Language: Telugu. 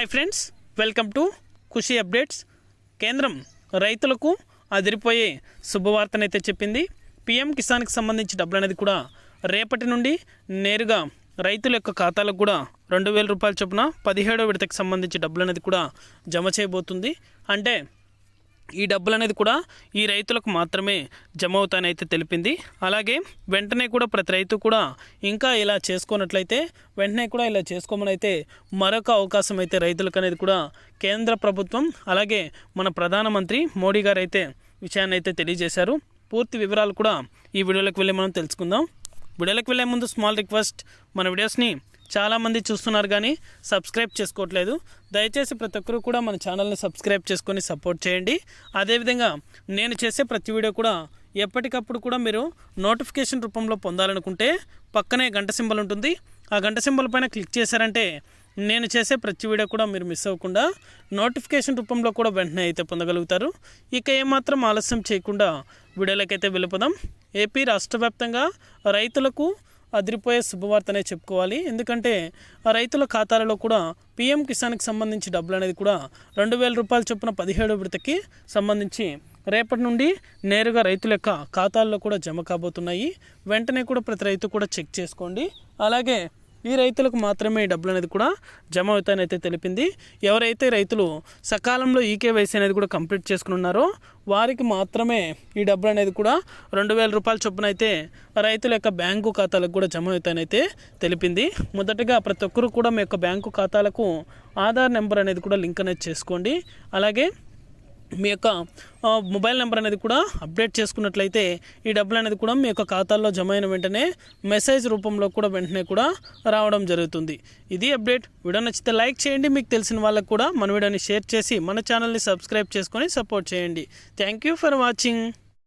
Hi friends, welcome to Khushi updates. కేంద్రం రైతులకు అదిరిపోయే శుభవార్తనైతే చెప్పింది. పిఎం కిసాన్కి సంబంధించి డబ్బులు అనేది కూడా రేపటి నుండి నేరుగా రైతుల యొక్క ఖాతాలకు కూడా 2,000 రూపాయల చొప్పున 17వ విడతకు సంబంధించి డబ్బులు అనేది కూడా జమ చేయబోతుంది. అంటే ఈ డబ్బులు అనేది కూడా ఈ రైతులకు మాత్రమే జమ అవుతాయని అయితే తెలిపింది. అలాగే వెంటనే కూడా ప్రతి రైతు కూడా ఇంకా ఇలా చేసుకున్నట్లయితే వెంటనే కూడా ఇలా చేసుకోమని అయితే మరొక అవకాశం అయితే రైతులకు అనేది కూడా కేంద్ర ప్రభుత్వం అలాగే మన ప్రధానమంత్రి మోడీ గారు అయితే విషయాన్ని అయితే తెలియజేశారు. పూర్తి వివరాలు కూడా ఈ వీడియోలోకి వెళ్ళి మనం తెలుసుకుందాం. వీడియోలోకి వెళ్ళే ముందు స్మాల్ రిక్వెస్ట్, మన వీడియోస్ని చాలామంది చూస్తున్నారు కానీ సబ్స్క్రైబ్ చేసుకోవట్లేదు. దయచేసి ప్రతి ఒక్కరు కూడా మన ఛానల్ని సబ్స్క్రైబ్ చేసుకొని సపోర్ట్ చేయండి. అదేవిధంగా నేను చేసే ప్రతి వీడియో కూడా ఎప్పటికప్పుడు కూడా మీరు నోటిఫికేషన్ రూపంలో పొందాలనుకుంటే పక్కనే గంట సింబల్ ఉంటుంది. ఆ గంట సింబల్ పైన క్లిక్ చేశారంటే నేను చేసే ప్రతి వీడియో కూడా మీరు మిస్ అవ్వకుండా నోటిఫికేషన్ రూపంలో కూడా వెంటనే అయితే పొందగలుగుతారు. ఇక ఏమాత్రం ఆలస్యం చేయకుండా వీడియోలకైతే వెళ్ళిపోదాం. ఏపీ రాష్ట్ర వ్యాప్తంగా రైతులకు అదిరిపోయే శుభవార్తనే చెప్పుకోవాలి. ఎందుకంటే రైతుల ఖాతాలలో కూడా పిఎం కిసాన్కి సంబంధించి డబ్బులు అనేది కూడా 2,000 రూపాయల చొప్పున 17వ విడతకి సంబంధించి రేపటి నుండి నేరుగా రైతుల యొక్క ఖాతాల్లో కూడా జమ కాబోతున్నాయి. వెంటనే కూడా ప్రతి రైతు కూడా చెక్ చేసుకోండి. అలాగే ఈ రైతులకు మాత్రమే డబ్బులు అనేది కూడా జమ అవుతాయని అయితే తెలిపింది. ఎవరైతే రైతులు సకాలంలో ఈకేవైసీ అనేది కూడా కంప్లీట్ చేసుకుని ఉన్నారో వారికి మాత్రమే ఈ డబ్బులు అనేది కూడా 2,000 రూపాయల చొప్పున అయితే రైతుల యొక్క బ్యాంకు ఖాతాలకు కూడా జమ అవుతాయని అయితే తెలిపింది. మొదటగా ప్రతి ఒక్కరు కూడా మీ యొక్క బ్యాంకు ఖాతాలకు ఆధార్ నెంబర్ అనేది కూడా లింక్ అనేది చేసుకోండి. అలాగే మీ యొక్క మొబైల్ నెంబర్ అనేది కూడా అప్డేట్ చేసుకున్నట్లయితే ఈ డబ్బులు అనేది కూడా మీ యొక్క ఖాతాల్లో జమ అయిన వెంటనే మెసేజ్ రూపంలో కూడా వెంటనే కూడా రావడం జరుగుతుంది. ఇది అప్డేట్. వీడియో నచ్చితే లైక్ చేయండి. మీకు తెలిసిన వాళ్ళకు కూడా మన వీడియోని షేర్ చేసి మన ఛానల్ని సబ్స్క్రైబ్ చేసుకొని సపోర్ట్ చేయండి. Thank you for watching.